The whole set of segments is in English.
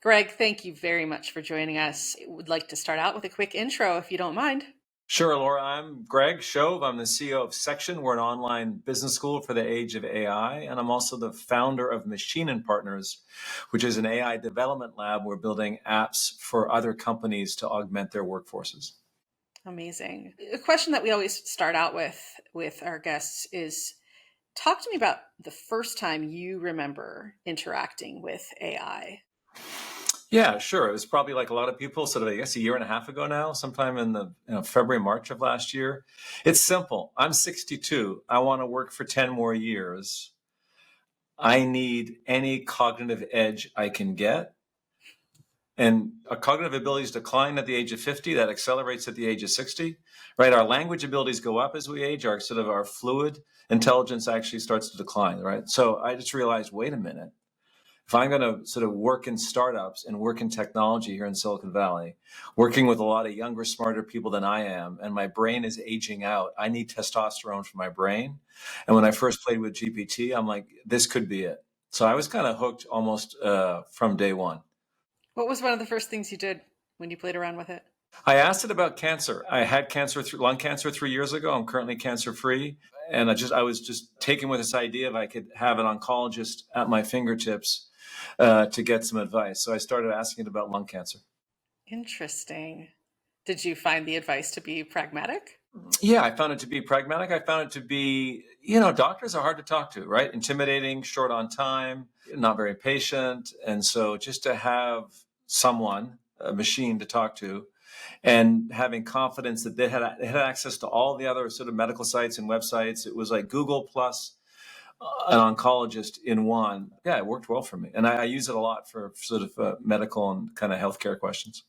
Greg, thank you very much for joining us. I would like to start out with a quick intro, if you don't mind. Sure, Laura. I'm Greg Shove. I'm the CEO of Section. We're an online business school for the age of AI. And I'm also the founder of Machine and Partners, which is an AI development lab. We're building apps for other companies to augment their workforces. Amazing. A question that we always start out with our guests is talk to me about the first time you remember interacting with AI. Yeah, sure. It was probably like a lot of people, sort of, I guess, a year and a half ago now, sometime in the February, March of last year. It's simple. I'm 62. I want to work for 10 more years. I need any cognitive edge I can get. And our cognitive abilities decline at the age of 50, that accelerates at the age of 60, right? Our language abilities go up as we age, our fluid intelligence actually starts to decline, right? So I just realized, wait a minute, if I'm going to sort of work in startups and work in technology here in Silicon Valley, working with a lot of younger, smarter people than I am, and my brain is aging out, I need testosterone for my brain. And when I first played with GPT, I'm like, this could be it. So I was kind of hooked almost from day one. What was one of the first things you did when you played around with it? I asked it about cancer. I had lung cancer 3 years ago. I'm currently cancer free. And I was just taken with this idea if I could have an oncologist at my fingertips to get some advice. So I started asking it about lung cancer. Interesting. Did you find the advice to be pragmatic? Yeah, I found it to be pragmatic. I found it to be, doctors are hard to talk to, right? Intimidating, short on time, not very patient. And so just to have someone, a machine to talk to, and having confidence that they had access to all the other sort of medical sites and websites. It was like Google plus an oncologist in one. Yeah, it worked well for me. And I use it a lot for sort of medical and kind of healthcare questions.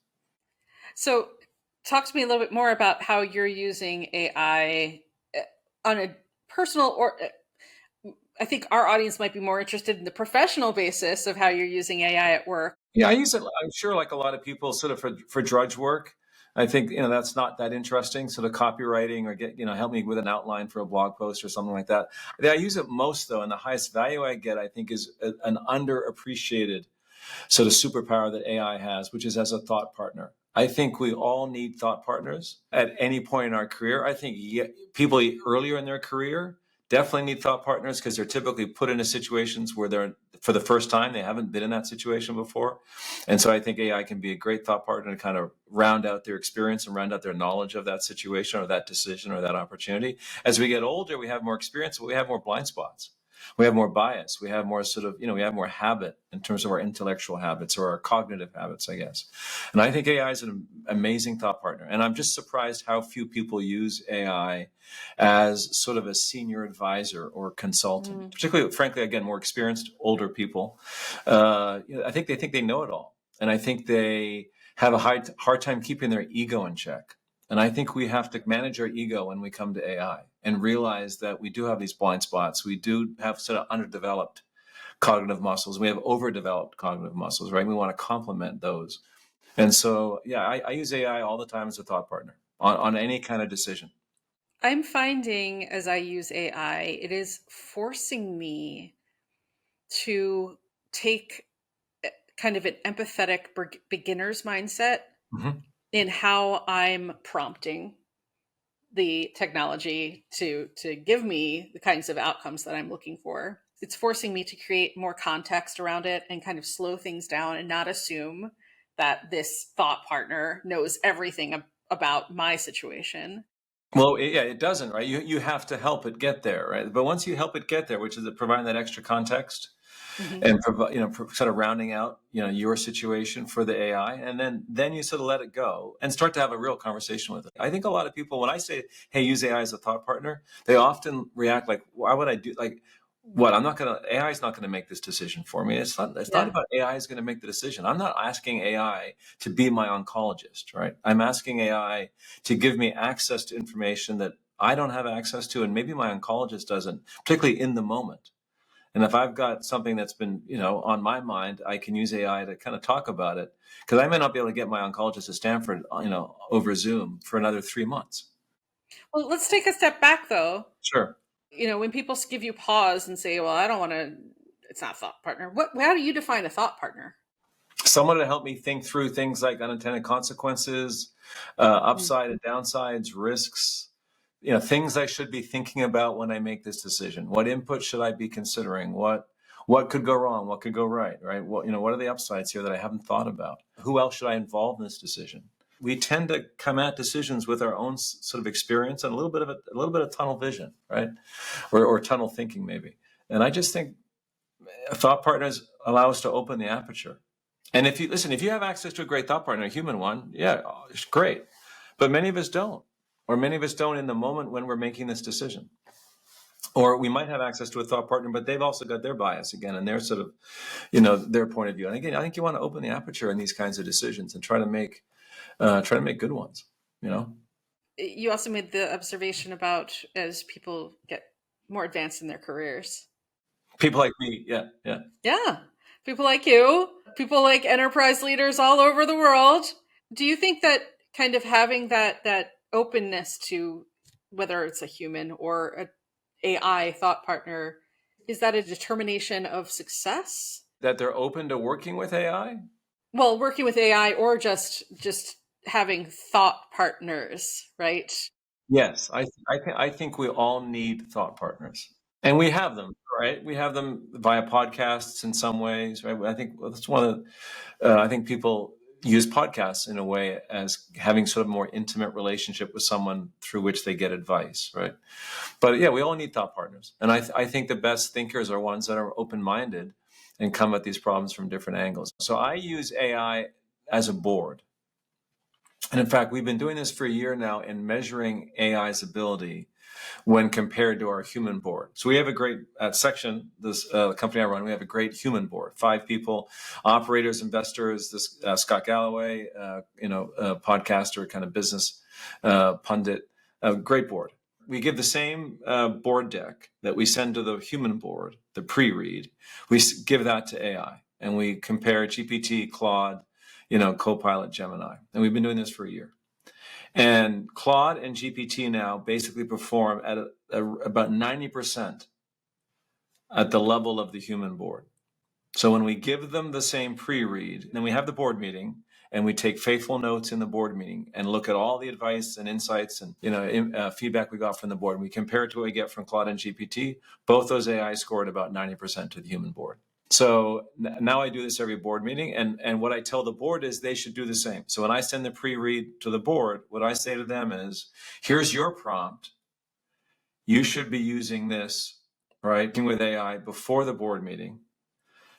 So, talk to me a little bit more about how you're using AI on a personal or I think our audience might be more interested in the professional basis of how you're using AI at work. Yeah, I use it, I'm sure, like a lot of people, sort of for drudge work. I think, that's not that interesting, sort of copywriting or help me with an outline for a blog post or something like that. I use it most, though, and the highest value I get, I think, is an underappreciated sort of superpower that AI has, which is as a thought partner. I think we all need thought partners at any point in our career. I think people earlier in their career definitely need thought partners because they're typically put into situations where they're for the first time, they haven't been in that situation before. And so I think AI can be a great thought partner to kind of round out their experience and round out their knowledge of that situation or that decision or that opportunity. As we get older, we have more experience, but we have more blind spots. We have more bias. We have more we have more habit in terms of our intellectual habits or our cognitive habits, I guess. And I think AI is an amazing thought partner. And I'm just surprised how few people use AI as sort of a senior advisor or consultant, particularly, frankly, again, more experienced, older people. I think they know it all. And I think they have a hard time keeping their ego in check. And I think we have to manage our ego when we come to AI and realize that we do have these blind spots. We do have sort of underdeveloped cognitive muscles. We have overdeveloped cognitive muscles, right? We want to complement those. And so, yeah, I use AI all the time as a thought partner on any kind of decision. I'm finding as I use AI, it is forcing me to take kind of an empathetic beginner's mindset Mhm. in how I'm prompting the technology to give me the kinds of outcomes that I'm looking for. It's forcing me to create more context around it and kind of slow things down and not assume that this thought partner knows everything about my situation. Well, yeah, it doesn't, right? You have to help it get there, right? But once you help it get there, which is providing that extra context, Hmm. and sort of rounding out your situation for the AI, and then you sort of let it go and start to have a real conversation with it. I think a lot of people, when I say, "Hey, use AI as a thought partner," they often react like, "Why would I do like?" What I'm not gonna AI is not gonna make this decision for me. It's not Yeah. about AI is gonna make the decision. I'm not asking AI to be my oncologist, right? I'm asking AI to give me access to information that I don't have access to, and maybe my oncologist doesn't, particularly in the moment. And if I've got something that's been, on my mind, I can use AI to kind of talk about it because I may not be able to get my oncologist at Stanford, over Zoom for another 3 months. Well, let's take a step back though. Sure. When people give you pause and say, "Well, I don't want to," it's not a thought partner. How do you define a thought partner? someone to help me think through things like unintended consequences, upside and downsides, risks, things I should be thinking about when I make this decision. What input should I be considering? What could go wrong? What could go right? Right? What are the upsides here that I haven't thought about? Who else should I involve in this decision? We tend to come at decisions with our own sort of experience and a little bit of tunnel vision, right? Or tunnel thinking maybe. And I just think thought partners allow us to open the aperture. And if you have access to a great thought partner, a human one, yeah, it's great. But many of us don't, or many of us don't in the moment when we're making this decision. Or we might have access to a thought partner, but they've also got their bias again and their sort of, their point of view. And again, I think you want to open the aperture in these kinds of decisions and try to make good ones. You also made the observation about as people get more advanced in their careers. People like me, Yeah. People like you, people like enterprise leaders all over the world. Do you think that kind of having that openness to whether it's a human or an AI thought partner, is that a determination of success? That they're open to working with AI? Well, working with AI or just having thought partners, right? Yes, I think we all need thought partners. And we have them, right? We have them via podcasts in some ways, right? I think that's one of I think people use podcasts in a way as having sort of more intimate relationship with someone through which they get advice, right? But yeah, we all need thought partners. And I think the best thinkers are ones that are open-minded and come at these problems from different angles. So I use AI as a board. And in fact, we've been doing this for a year now in measuring AI's ability when compared to our human board. So we have a great section, this company I run, we have a great human board, 5 people, operators, investors, this Scott Galloway, podcaster, kind of business pundit, great board. We give the same board deck that we send to the human board, the pre-read, we give that to AI and we compare GPT, Claude, Copilot, Gemini. And we've been doing this for a year. And Claude and GPT now basically perform at about 90% at the level of the human board. So when we give them the same pre-read, then we have the board meeting and we take faithful notes in the board meeting and look at all the advice and insights and feedback we got from the board. And we compare it to what we get from Claude and GPT. Both those AI scored about 90% to the human board. So now I do this every board meeting, and what I tell the board is they should do the same. So when I send the pre-read to the board, what I say to them is, here's your prompt. You should be using this, right, with AI before the board meeting.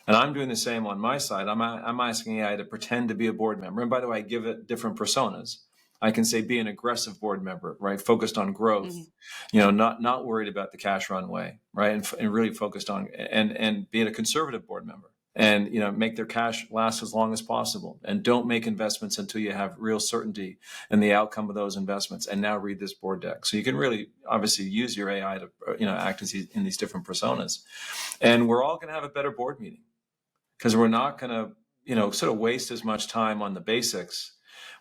And I'm doing the same on my side. I'm asking AI to pretend to be a board member. And by the way, I give it different personas. I can say be an aggressive board member, right? Focused on growth, not worried about the cash runway, right? And really focused on and being a conservative board member and, make their cash last as long as possible and don't make investments until you have real certainty in the outcome of those investments. And now read this board deck. So you can really obviously use your AI to, act as in these different personas. And we're all going to have a better board meeting because we're not going to, sort of waste as much time on the basics.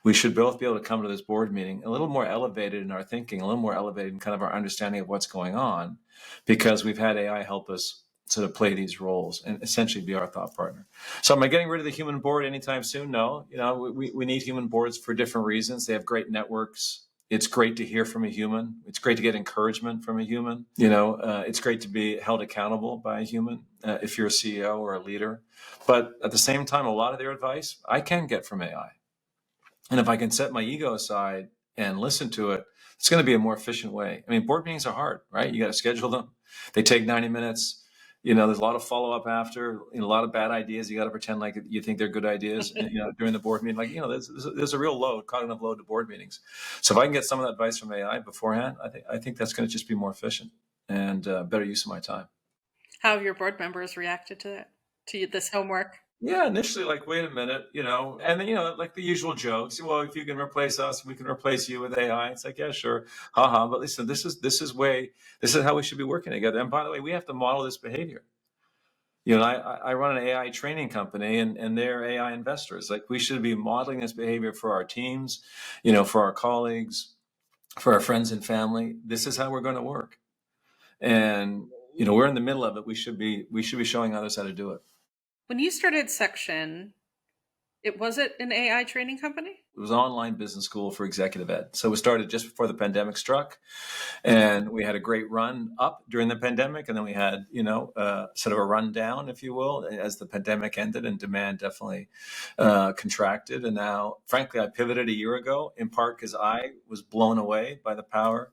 We should both be able to come to this board meeting a little more elevated in our thinking, a little more elevated in kind of our understanding of what's going on, because we've had AI help us sort of play these roles and essentially be our thought partner. So am I getting rid of the human board anytime soon? No. We need human boards for different reasons. They have great networks. It's great to hear from a human. It's great to get encouragement from a human. It's great to be held accountable by a human if you're a CEO or a leader. But at the same time, a lot of their advice I can get from AI. And if I can set my ego aside and listen to it, it's going to be a more efficient way. I mean, board meetings are hard, right? You got to schedule them. They take 90 minutes. There's a lot of follow-up after, a lot of bad ideas. You got to pretend like you think they're good ideas, during the board meeting. There's a real load, cognitive load to board meetings. So if I can get some of that advice from AI beforehand, I think that's going to just be more efficient and better use of my time. How have your board members reacted to that, to this homework? Yeah, initially, like, wait a minute, and then, like the usual jokes. Well, if you can replace us, we can replace you with AI. It's like, yeah, sure, haha. But listen, this is how we should be working together. And by the way, we have to model this behavior. I run an AI training company, and they're AI investors. Like, we should be modeling this behavior for our teams, for our colleagues, for our friends and family. This is how we're going to work, and we're in the middle of it. We should be showing others how to do it. When you started Section, Was it an AI training company? It was an online business school for executive ed. So it started just before the pandemic struck. And we had a great run up during the pandemic. And then we had, sort of a run down, if you will, as the pandemic ended and demand definitely contracted. And now, frankly, I pivoted a year ago, in part because I was blown away by the power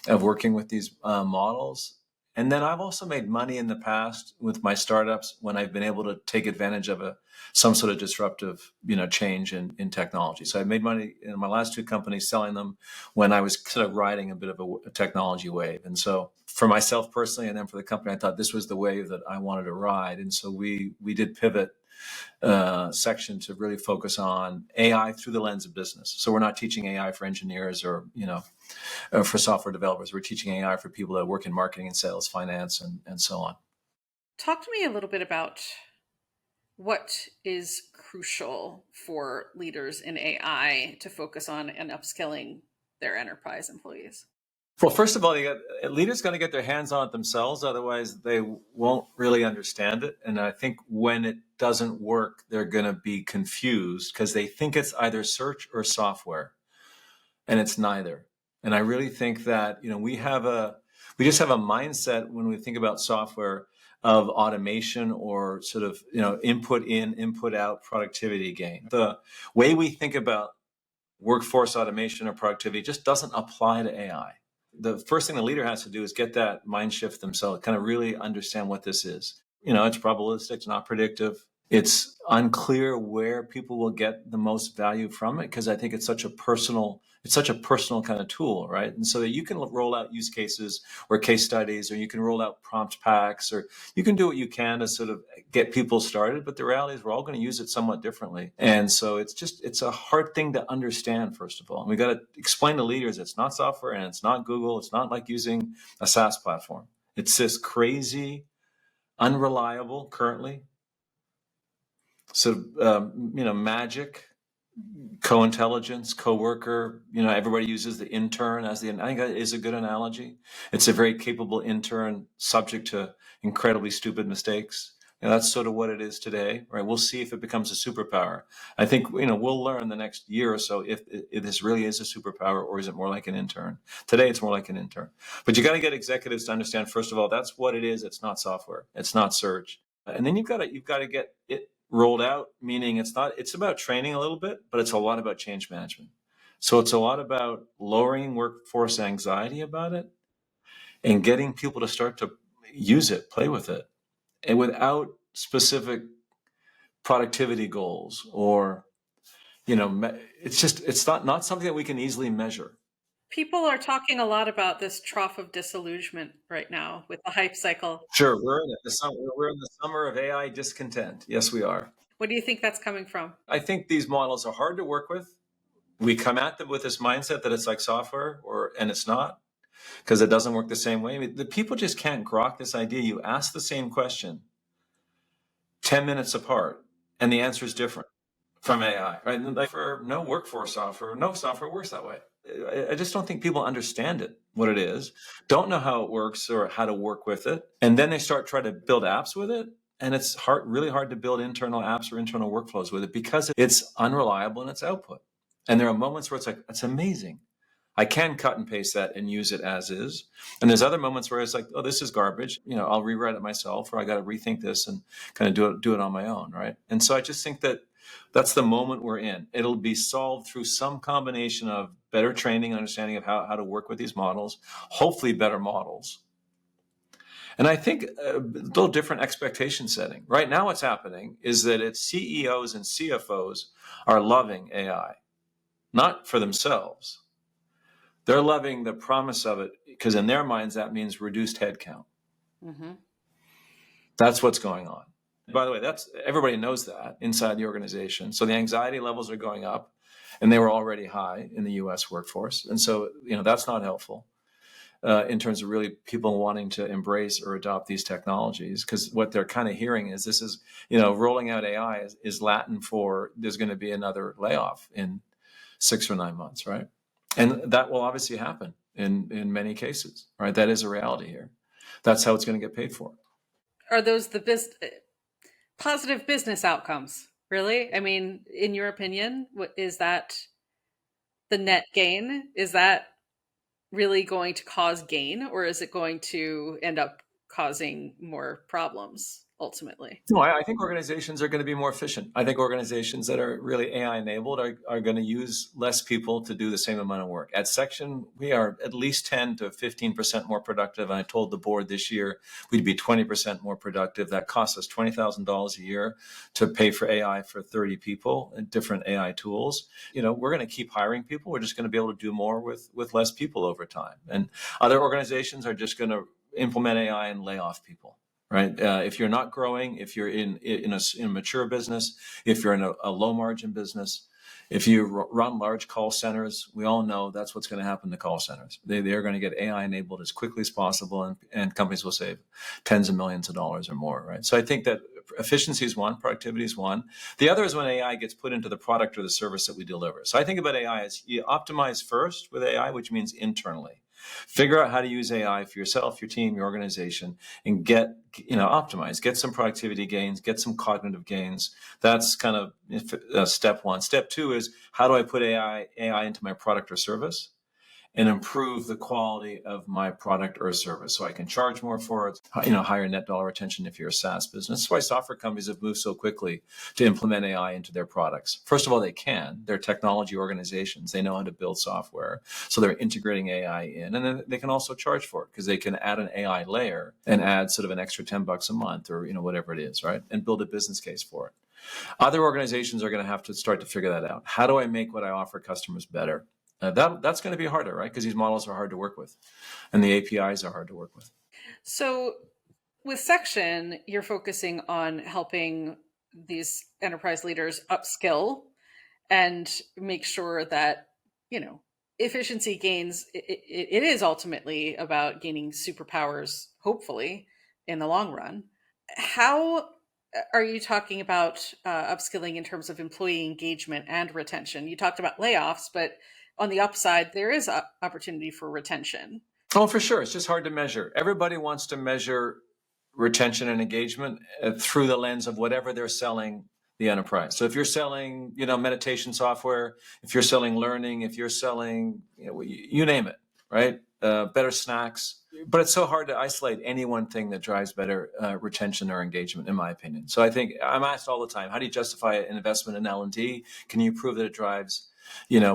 of working with these models. And then I've also made money in the past with my startups when I've been able to take advantage of some sort of disruptive, change in technology. So I made money in my last two companies selling them when I was sort of riding a bit of a technology wave. And so for myself personally, and then for the company, I thought this was the wave that I wanted to ride. And so we did pivot section to really focus on AI through the lens of business. So we're not teaching AI for engineers or, for software developers. We're teaching AI for people that work in marketing and sales, finance, and so on. Talk to me a little bit about what is crucial for leaders in AI to focus on and upskilling their enterprise employees. Well, first of all, leaders got to get their hands on it themselves. Otherwise, they won't really understand it. And I think when it doesn't work, they're going to be confused because they think it's either search or software, and it's neither. And I really think that we just have a mindset when we think about software of automation or sort of input in, input out productivity gain. The way we think about workforce automation or productivity just doesn't apply to AI. The first thing the leader has to do is get that mind shift themselves, kind of really understand what this is. It's probabilistic, it's not predictive. It's unclear where people will get the most value from it because I think it's such a personal kind of tool, right? And so that you can roll out use cases or case studies, or you can roll out prompt packs, or you can do what you can to sort of get people started. But the reality is we're all going to use it somewhat differently. And so it's a hard thing to understand, first of all. And we got to explain to leaders it's not software and it's not Google. It's not like using a SaaS platform. It's this crazy, unreliable, currently, sort of, magic, co-intelligence, co-worker. Everybody uses the intern I think that is a good analogy. It's a very capable intern subject to incredibly stupid mistakes. That's sort of what it is today, right? We'll see if it becomes a superpower. I think, we'll learn the next year or so if this really is a superpower or is it more like an intern. Today, it's more like an intern. But you got to get executives to understand, first of all, that's what it is. It's not software. It's not search. And then you've got to get it rolled out, meaning it's about training a little bit, but it's a lot about change management. So it's a lot about lowering workforce anxiety about it and getting people to start to use it, play with it, and without specific productivity goals or, it's not something that we can easily measure. People are talking a lot about this trough of disillusionment right now with the hype cycle. Sure, we're in it. We're in the summer of AI discontent. Yes, we are. What do you think that's coming from? I think these models are hard to work with. We come at them with this mindset that it's like software, and it's not, because it doesn't work the same way. I mean, the people just can't grok this idea. You ask the same question 10 minutes apart, and the answer is different from AI, right? And like for no workforce software, no software works that way. I just don't think people understand it, what it is, don't know how it works or how to work with it. And then they start trying to build apps with it. And it's really hard to build internal apps or internal workflows with it because it's unreliable in its output. And there are moments where it's like, it's amazing. I can cut and paste that and use it as is. And there's other moments where it's like, oh, this is garbage. I'll rewrite it myself, or I got to rethink this and kind of do it on my own, right? And so I just think that that's the moment we're in. It'll be solved through some combination of better training, understanding of how to work with these models, hopefully better models. And I think a little different expectation setting. Right now what's happening is that it's CEOs and CFOs are loving AI, not for themselves. They're loving the promise of it because in their minds, that means reduced headcount. Mm-hmm. That's what's going on. By the way, everybody knows that inside the organization. So the anxiety levels are going up, and they were already high in the U.S. workforce. And so, that's not helpful in terms of really people wanting to embrace or adopt these technologies, because what they're kind of hearing is this is, rolling out AI is Latin for there's going to be another layoff in 6 or 9 months, right? And that will obviously happen in many cases, right? That is a reality here. That's how it's going to get paid for. Are those the positive business outcomes, Really? I mean, in your opinion, what is that the net gain? Is that really going to cause gain, or is it going to end up causing more problems ultimately? No, I think organizations are going to be more efficient. I think organizations that are really AI enabled are going to use less people to do the same amount of work. At Section, we are at least 10 to 15% more productive. And I told the board this year we'd be 20% more productive. That costs us $20,000 a year to pay for AI for 30 people and different AI tools. We're going to keep hiring people. We're just going to be able to do more with less people over time. And other organizations are just going to implement AI and lay off people. Right? If you're not growing, if you're in a mature business, if you're in a low margin business, if you run large call centers, we all know that's what's going to happen to call centers. They're going to get AI enabled as quickly as possible, and companies will save tens of millions of dollars or more. Right? So I think that efficiency is one, productivity is one. The other is when AI gets put into the product or the service that we deliver. So I think about AI as you optimize first with AI, which means internally. Figure out how to use AI for yourself, your team, your organization, and optimize, get some productivity gains, get some cognitive gains. That's kind of step one. Step two is how do I put AI into my product or service and improve the quality of my product or service so I can charge more for it, higher net dollar retention if you're a SaaS business. That's why software companies have moved so quickly to implement AI into their products. First of all, they can. They're technology organizations. They know how to build software. So they're integrating AI in. And then they can also charge for it because they can add an AI layer and add sort of an extra $10 a month or whatever it is, right? And build a business case for it. Other organizations are going to have to start to figure that out. How do I make what I offer customers better? That's going to be harder, right? Because these models are hard to work with and the APIs are hard to work with. So with Section, you're focusing on helping these enterprise leaders upskill and make sure that, efficiency gains, it is ultimately about gaining superpowers, hopefully, in the long run. How are you talking about upskilling in terms of employee engagement and retention? You talked about layoffs, but on the upside, there is opportunity for retention. Oh, for sure. It's just hard to measure. Everybody wants to measure retention and engagement through the lens of whatever they're selling the enterprise. So if you're selling, meditation software, if you're selling learning, if you're selling, you name it, right? Better snacks. But it's so hard to isolate any one thing that drives better retention or engagement, in my opinion. So I think I'm asked all the time, how do you justify an investment in L&D? Can you prove that it drives,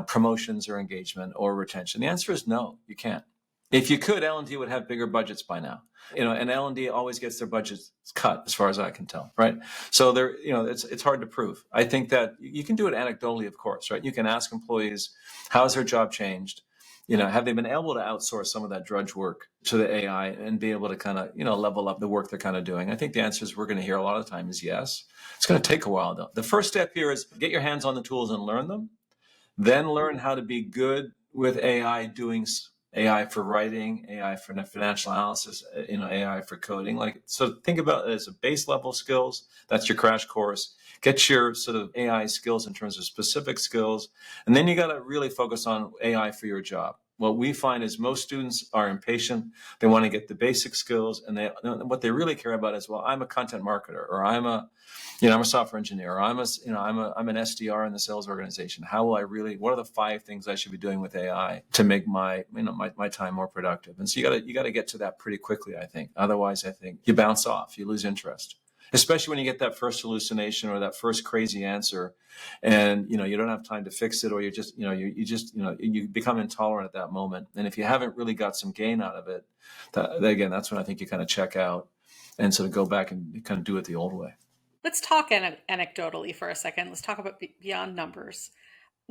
promotions or engagement or retention? The answer is no, you can't. If you could, L&D would have bigger budgets by now. And L&D always gets their budgets cut, as far as I can tell, right? So it's hard to prove. I think that you can do it anecdotally, of course, right? You can ask employees, how's their job changed? Have they been able to outsource some of that drudge work to the AI and be able to kind of, level up the work they're kind of doing? I think the answer is we're going to hear a lot of the time is yes. It's going to take a while, though. The first step here is get your hands on the tools and learn them. Then learn how to be good with AI, doing AI for writing, AI for financial analysis, AI for coding. So think about it as a base level skills. That's your crash course. Get your sort of AI skills in terms of specific skills. And then you got to really focus on AI for your job. What we find is most students are impatient. They want to get the basic skills, and what they really care about is, well, I'm a content marketer, or I'm a software engineer, or I'm an SDR in the sales organization. What are the 5 things I should be doing with AI to make my time more productive? And so you got to get to that pretty quickly, I think. Otherwise, I think you bounce off, you lose interest. Especially when you get that first hallucination or that first crazy answer, and you don't have time to fix it, or you become intolerant at that moment. And if you haven't really got some gain out of it, again, that's when I think you kind of check out and sort of go back and kind of do it the old way. Let's talk anecdotally for a second. Let's talk about beyond numbers.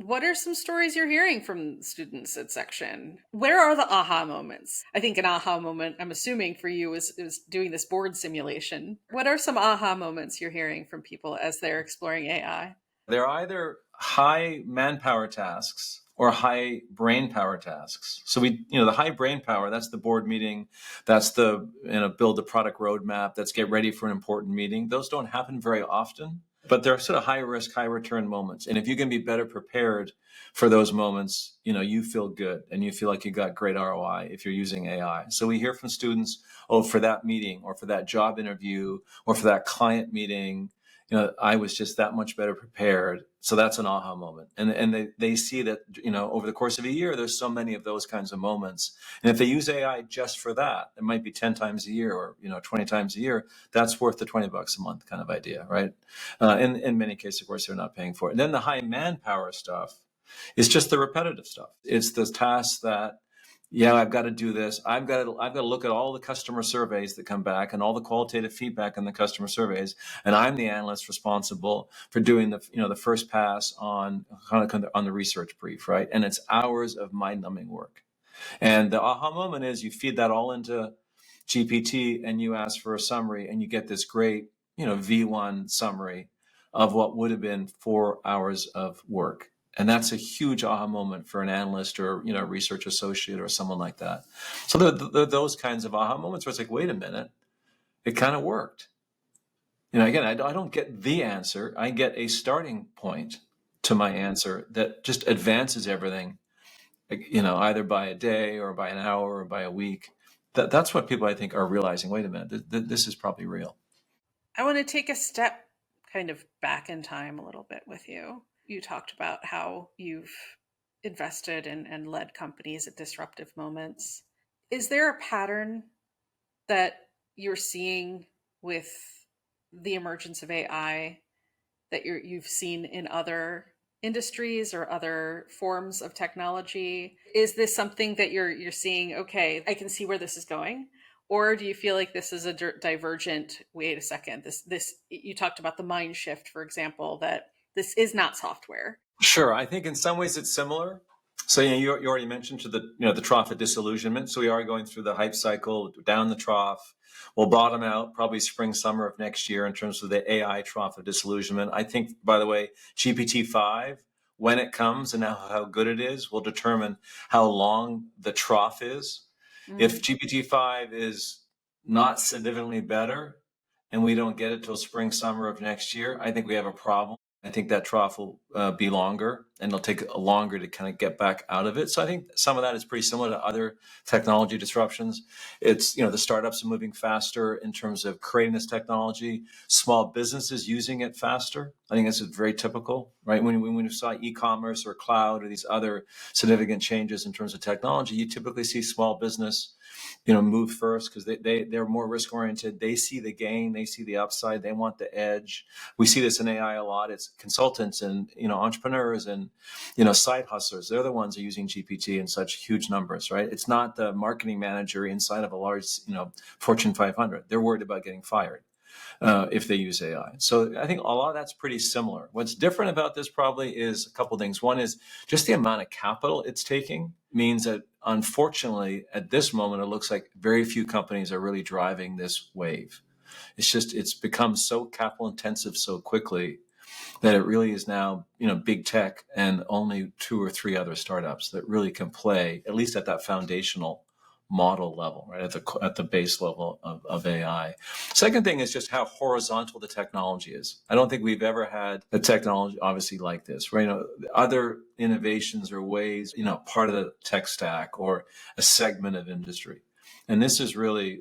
What are some stories you're hearing from students at Section? Where are the aha moments? I think an aha moment, I'm assuming for you, is doing this board simulation. What are some aha moments you're hearing from people as they're exploring AI? They're either high manpower tasks or high brain power tasks. So the high brain power, that's the board meeting, that's the build the product roadmap, that's get ready for an important meeting. Those don't happen very often, but they're sort of high risk, high return moments. And if you can be better prepared for those moments, you feel good and you feel like you got great ROI if you're using AI. So we hear from students, for that meeting or for that job interview or for that client meeting, I was just that much better prepared. So that's an aha moment. And they see that, over the course of a year, there's so many of those kinds of moments. And if they use AI just for that, it might be 10 times a year or, 20 times a year. That's worth the $20 a month kind of idea, right? In many cases, of course, they're not paying for it. And then the high manpower stuff is just the repetitive stuff. It's the tasks that, yeah, I've got to do this. I've got to look at all the customer surveys that come back and all the qualitative feedback in the customer surveys. And I'm the analyst responsible for doing the first pass on the research brief, right? And it's hours of mind-numbing work. And the aha moment is you feed that all into GPT and you ask for a summary and you get this great, V1 summary of what would have been 4 hours of work. And that's a huge aha moment for an analyst or, research associate or someone like that. So there are those kinds of aha moments where it's like, wait a minute, it kind of worked. Again, I don't get the answer. I get a starting point to my answer that just advances everything, either by a day or by an hour or by a week. That's what people, I think, are realizing. Wait a minute, this is probably real. I want to take a step kind of back in time a little bit with you. You talked about how you've invested and led companies at disruptive moments. Is there a pattern that you're seeing with the emergence of AI that you've seen in other industries or other forms of technology? Is this something that you're seeing, okay, I can see where this is going? Or do you feel like this is a divergent, wait a second, this you talked about the mind shift, for example, that this is not software? Sure. I think in some ways it's similar. So, you already mentioned the trough of disillusionment. So we are going through the hype cycle down the trough. We'll bottom out probably spring, summer of next year in terms of the AI trough of disillusionment. I think, by the way, GPT-5, when it comes and how good it is, will determine how long the trough is. If GPT-5 is not significantly better and we don't get it till spring, summer of next year, I think we have a problem. I think that trough will be longer and it'll take longer to kind of get back out of it. So I think some of that is pretty similar to other technology disruptions. It's, the startups are moving faster in terms of creating this technology, small businesses using it faster. I think this is very typical, right? When you saw e-commerce or cloud or these other significant changes in terms of technology, you typically see small business move first because they're more risk oriented. They see the gain, they see the upside, they want the edge. We see this in AI a lot. It's consultants and entrepreneurs and side hustlers. They're the ones who are using GPT in such huge numbers, right? It's not the marketing manager inside of a large Fortune 500. They're worried about getting fired if they use AI. So I think a lot of that's pretty similar. What's different about this probably is a couple of things. One is just the amount of capital it's taking means that, unfortunately, at this moment, it looks like very few companies are really driving this wave. It's become so capital intensive so quickly that it really is now, big tech and only 2 or 3 other startups that really can play, at least at that foundational model level, right, at the base level of AI. Second thing is just how horizontal the technology is. I don't think we've ever had a technology obviously like this, right? Other innovations or ways, part of the tech stack or a segment of industry. And this is really,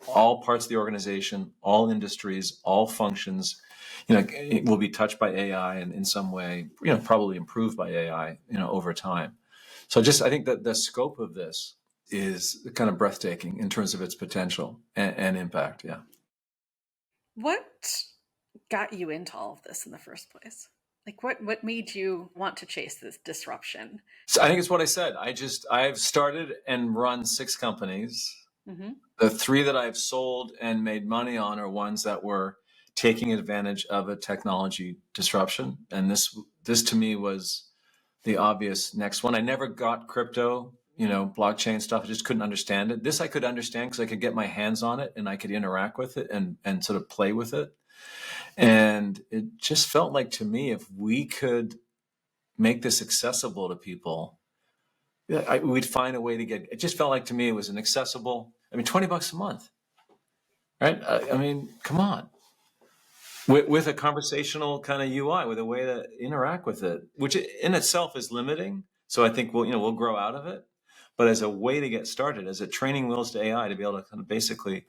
all parts of the organization, all industries, all functions, it will be touched by AI and in some way, probably improved by AI, over time. So I think that the scope of this is kind of breathtaking in terms of its potential and impact. Yeah. What got you into all of this in the first place? Like what made you want to chase this disruption? So I think it's what I said. I've started and run 6 companies. Mm-hmm. The 3 that I've sold and made money on are ones that were taking advantage of a technology disruption. And this to me was the obvious next one. I never got crypto, blockchain stuff. I just couldn't understand it. This I could understand because I could get my hands on it and I could interact with it and sort of play with it. And it just felt like to me, if we could make this accessible to people, we'd find a way to it just felt like to me it was an accessible, $20 a month, right? Come on. With a conversational kind of UI, with a way to interact with it, which in itself is limiting. So I think we'll grow out of it. but as a way to get started, as a training wheels to AI to be able to kind of basically,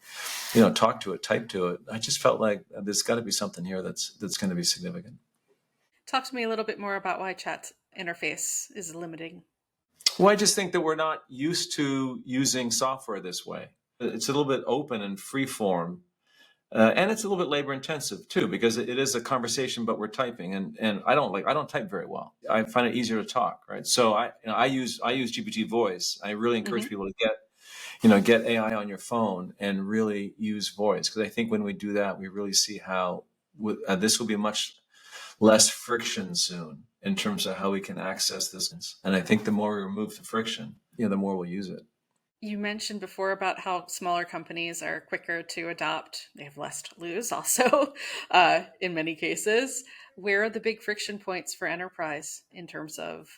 talk to it, type to it. I just felt like there's got to be something here that's going to be significant. Talk to me a little bit more about why chat interface is limiting. Well, I just think that we're not used to using software this way. It's a little bit open and free form. And it's a little bit labor intensive too, because it is a conversation, but we're typing, and I don't type very well. I find it easier to talk, right? So I use GPT voice. I really encourage people to get AI on your phone and really use voice, because I think when we do that, we really see how this will be much less friction soon in terms of how we can access this. And I think the more we remove the friction, the more we'll use it. You mentioned before about how smaller companies are quicker to adopt. They have less to lose also, in many cases. Where are the big friction points for enterprise in terms of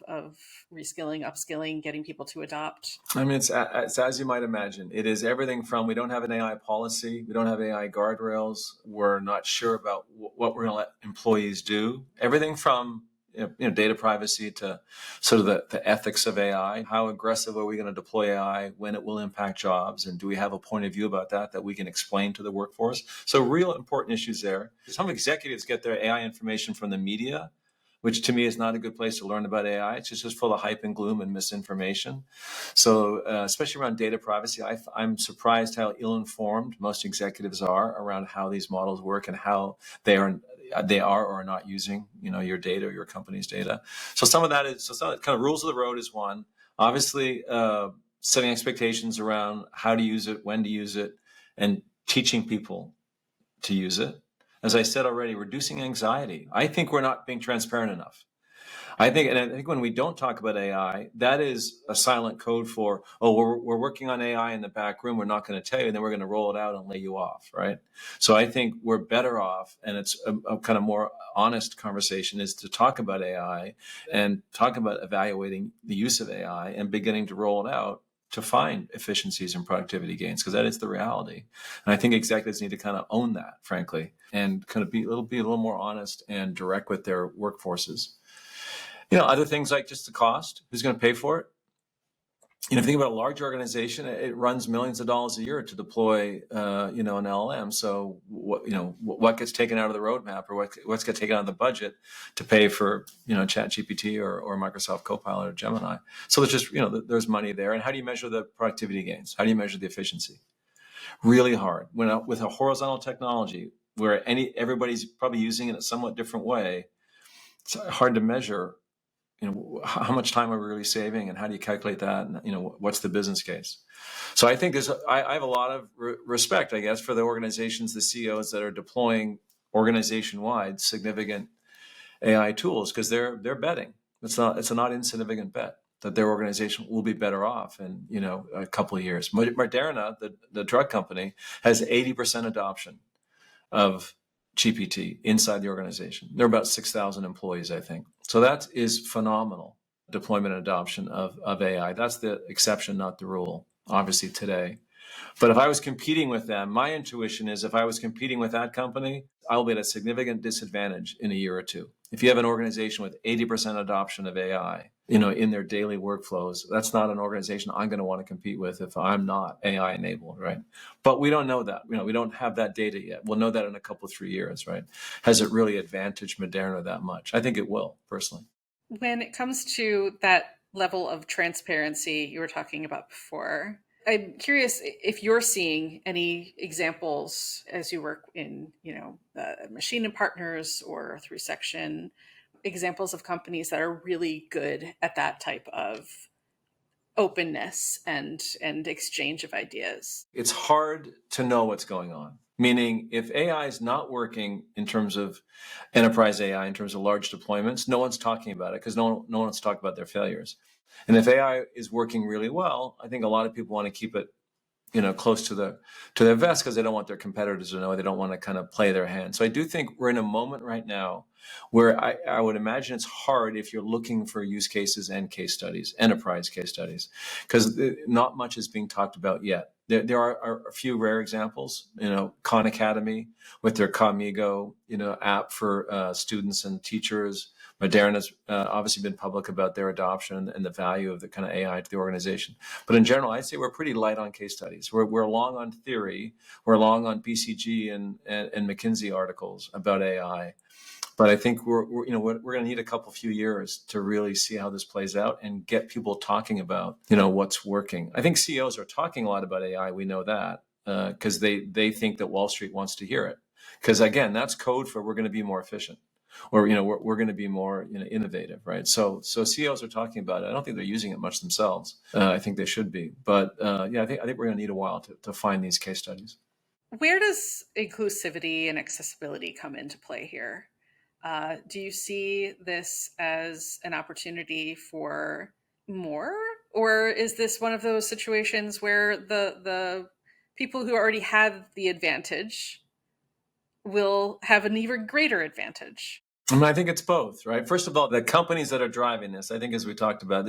reskilling, upskilling, getting people to adopt? I mean, it's as you might imagine. It is everything from, we don't have an AI policy, we don't have AI guardrails, we're not sure about what we're going to let employees do. Everything from data privacy to sort of the ethics of AI. How aggressive are we going to deploy AI, when it will impact jobs, and do we have a point of view about that we can explain to the workforce? So real important issues there. Some executives get their AI information from the media, which to me is not a good place to learn about AI. It's just full of hype and gloom and misinformation. So especially around data privacy, I'm surprised how ill-informed most executives are around how these models work and how they are or are not using, your data or your company's data. So some of that kind of rules of the road is one. Obviously, setting expectations around how to use it, when to use it, and teaching people to use it. As I said already, reducing anxiety. I think we're not being transparent enough. I think when we don't talk about AI, that is a silent code for, we're working on AI in the back room, we're not going to tell you, and then we're going to roll it out and lay you off, right? So I think we're better off, and it's a kind of more honest conversation, is to talk about AI and talk about evaluating the use of AI and beginning to roll it out to find efficiencies and productivity gains, because that is the reality. And I think executives need to kind of own that, frankly, and kind of be a little more honest and direct with their workforces. Other things like just the cost, who's going to pay for it? If you think about a large organization, it runs millions of dollars a year to deploy, an LLM. So what gets taken out of the roadmap, or what's get taken out of the budget to pay for, ChatGPT or Microsoft Copilot or Gemini. So there's just, there's money there. And how do you measure the productivity gains? How do you measure the efficiency? Really hard. With a horizontal technology where everybody's probably using it in a somewhat different way, it's hard to measure. How much time are we really saving, and how do you calculate that? And, what's the business case? So I think I have a lot of respect, I guess, for the organizations, the CEOs that are deploying organization-wide significant AI tools, because they're betting. It's a not insignificant bet that their organization will be better off in, a couple of years. Moderna, the drug company, has 80% adoption of GPT inside the organization. There are about 6,000 employees, I think. So that is phenomenal deployment and adoption of AI. That's the exception, not the rule, obviously, today. But if I was competing with them, my intuition is, if I was competing with that company, I will be at a significant disadvantage in a year or two. If you have an organization with 80% adoption of AI, in their daily workflows, that's not an organization I'm going to want to compete with if I'm not AI enabled, right? But we don't know that. We don't have that data yet. We'll know that in a couple of 3 years, right? Has it really advantaged Moderna that much? I think it will, personally. When it comes to that level of transparency you were talking about before, I'm curious if you're seeing any examples as you work in, Machine and Partners or through Section, examples of companies that are really good at that type of openness and exchange of ideas. It's hard to know what's going on. Meaning, if AI is not working in terms of enterprise AI, in terms of large deployments, no one's talking about it, because no one wants to talk about their failures. And if AI is working really well, I think a lot of people want to keep it, close to their vest, because they don't want their competitors to know. They don't want to kind of play their hand. So I do think we're in a moment right now where I would imagine it's hard if you're looking for use cases and case studies, enterprise case studies, because not much is being talked about yet. There are a few rare examples, Khan Academy with their Comigo, app for students and teachers, Modern has obviously been public about their adoption and the value of the kind of AI to the organization. But in general, I'd say we're pretty light on case studies. We're long on theory. We're long on BCG and McKinsey articles about AI. But I think we're going to need a few years to really see how this plays out and get people talking about, what's working. I think CEOs are talking a lot about AI. We know that because they think that Wall Street wants to hear it. Because again, that's code for we're going to be more efficient, or we're going to be more innovative, right? So CEOs are talking about it. I don't think they're using it much themselves. I think they should be, but I think we're going to need a while to find these case studies. Where does inclusivity and accessibility come into play here? Do you see this as an opportunity for more, or is this one of those situations where the people who already have the advantage will have an even greater advantage? I mean, I think it's both, right? First of all, the companies that are driving this, I think, as we talked about,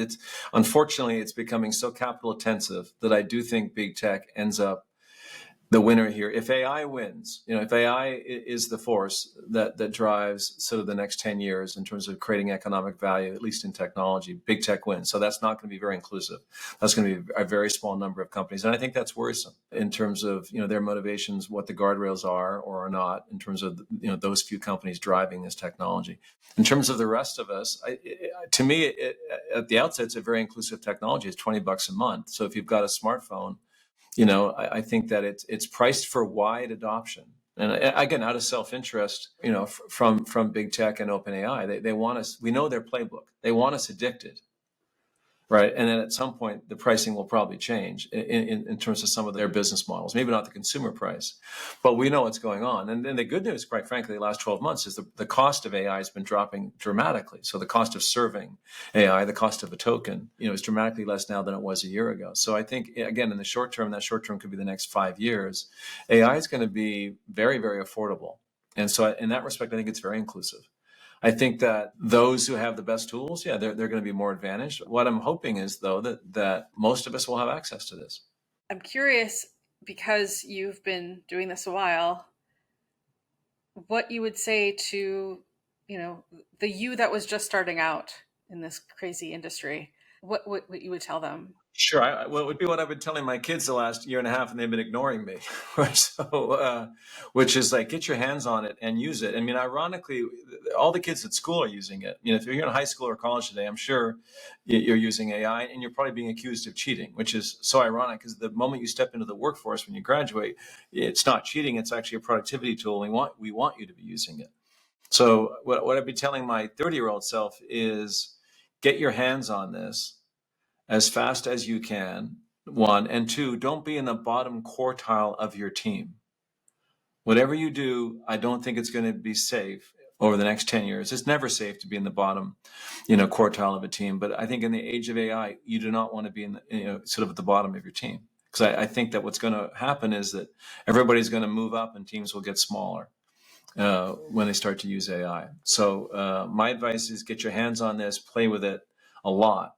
unfortunately it's becoming so capital intensive that I do think big tech ends up the winner here. If AI wins, if AI is the force that drives sort of the next 10 years in terms of creating economic value, at least in technology, big tech wins. So that's not going to be very inclusive. That's going to be a very small number of companies. And I think that's worrisome in terms of, their motivations, what the guardrails are or are not in terms of, those few companies driving this technology. In terms of the rest of us, to me, at the outset, it's a very inclusive technology. It's $20 a month. So if you've got a smartphone, I think that it's priced for wide adoption. And again, out of self-interest, from big tech and OpenAI, they want us, we know their playbook. They want us addicted. Right. And then at some point, the pricing will probably change in terms of some of their business models, maybe not the consumer price, but we know what's going on. And then the good news, quite frankly, the last 12 months is the cost of AI has been dropping dramatically. So the cost of serving AI, the cost of a token, is dramatically less now than it was a year ago. So I think, again, in the short term, that short term could be the next 5 years, AI is going to be very, very affordable. And so in that respect, I think it's very inclusive. I think that those who have the best tools, they're going to be more advantaged. What I'm hoping is, though, that most of us will have access to this. I'm curious, because you've been doing this a while, what you would say to, the you that was just starting out in this crazy industry. What you would tell them? Sure. Well, it would be what I've been telling my kids the last year and a half, and they've been ignoring me. So, which is like, get your hands on it and use it. I mean, ironically, all the kids at school are using it. If you're in high school or college today, I'm sure you're using AI, and you're probably being accused of cheating, which is so ironic because the moment you step into the workforce when you graduate, it's not cheating. It's actually a productivity tool. We want you to be using it. So what I'd be telling my 30-year-old self is get your hands on this as fast as you can, one, and two, don't be in the bottom quartile of your team. Whatever you do, I don't think it's going to be safe over the next 10 years. It's never safe to be in the bottom, quartile of a team. But I think in the age of AI, you do not want to be in the, sort of at the bottom of your team. Because I think that what's going to happen is that everybody's going to move up and teams will get smaller when they start to use AI. So my advice is get your hands on this, play with it a lot.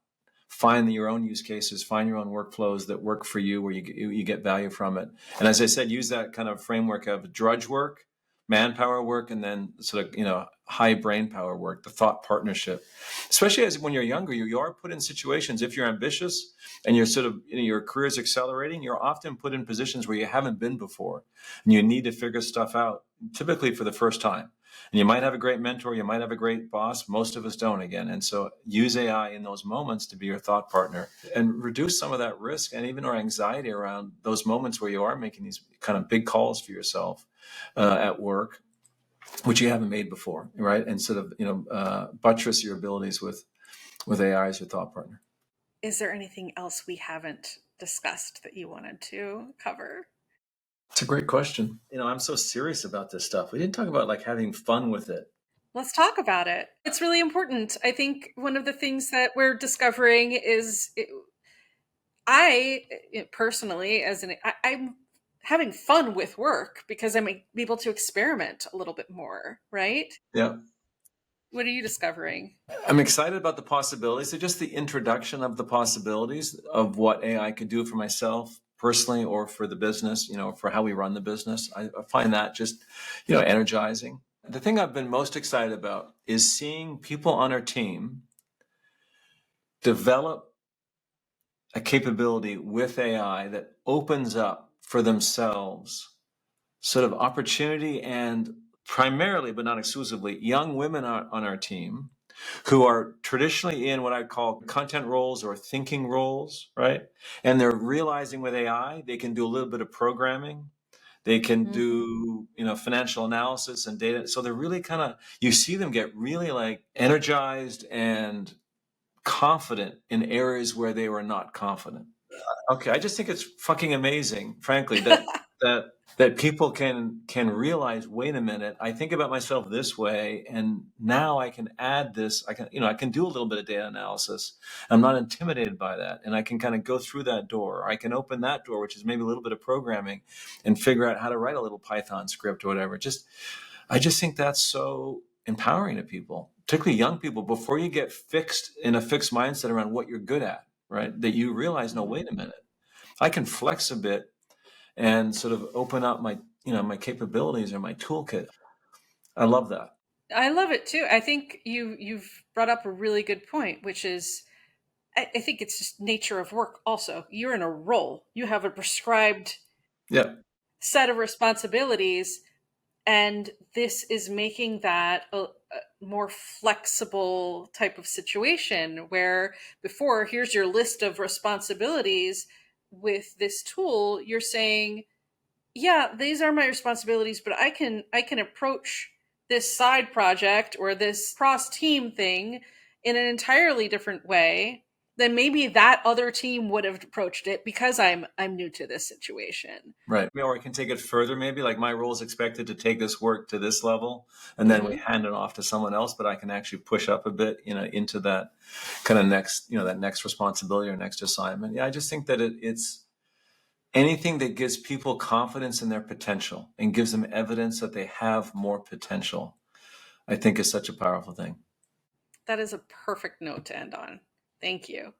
Find your own use cases, find your own workflows that work for you, where you get value from it. And as I said, use that kind of framework of drudge work, manpower work, and then sort of, high brain power work, the thought partnership. Especially as when you're younger, you are put in situations, if you're ambitious and you're sort of, your career is accelerating, you're often put in positions where you haven't been before. And you need to figure stuff out, typically for the first time. And you might have a great mentor, you might have a great boss. Most of us don't, again. And so use AI in those moments to be your thought partner and reduce some of that risk and even our anxiety around those moments where you are making these kind of big calls for yourself at work, which you haven't made before, right? And sort of, buttress your abilities with AI as your thought partner. Is there anything else we haven't discussed that you wanted to cover? It's a great question. I'm so serious about this stuff. We didn't talk about like having fun with it. Let's talk about it. It's really important. I think one of the things that we're discovering is personally, I'm having fun with work because I'm able to experiment a little bit more, right? Yeah. What are you discovering? I'm excited about the possibilities. So just the introduction of the possibilities of what AI could do for myself personally or for the business, for how we run the business. I find that just, energizing. The thing I've been most excited about is seeing people on our team develop a capability with AI that opens up for themselves sort of opportunity, and primarily, but not exclusively, young women on our team who are traditionally in what I call content roles or thinking roles, right? And they're realizing with AI, they can do a little bit of programming. They can do, financial analysis and data. So they're really kind of, you see them get really like energized and confident in areas where they were not confident. Okay, I just think it's fucking amazing, frankly, that people can realize, wait a minute, I think about myself this way, and now I can add this. I can do a little bit of data analysis. I'm not intimidated by that, and I can kind of go through that door. I can open that door, which is maybe a little bit of programming, and figure out how to write a little Python script or whatever. I just think that's so empowering to people, particularly young people, before you get fixed in a fixed mindset around what you're good at, right? That you realize, no, wait a minute, I can flex a bit and sort of open up my capabilities or my toolkit. I love that. I love it too. I think you've brought up a really good point, which is I think it's just nature of work also. You're in a role. You have a prescribed Yeah. set of responsibilities, and this is making that a more flexible type of situation where before, here's your list of responsibilities. With this tool, you're saying, yeah, these are my responsibilities, but I can approach this side project or this cross team thing in an entirely different way than maybe that other team would have approached it because I'm new to this situation. Right. Or I can take it further, maybe like my role is expected to take this work to this level, and then we Hmm. hand it off to someone else, but I can actually push up a bit, into that kind of next, that next responsibility or next assignment. Yeah, I just think that it's anything that gives people confidence in their potential and gives them evidence that they have more potential, I think is such a powerful thing. That is a perfect note to end on. Thank you.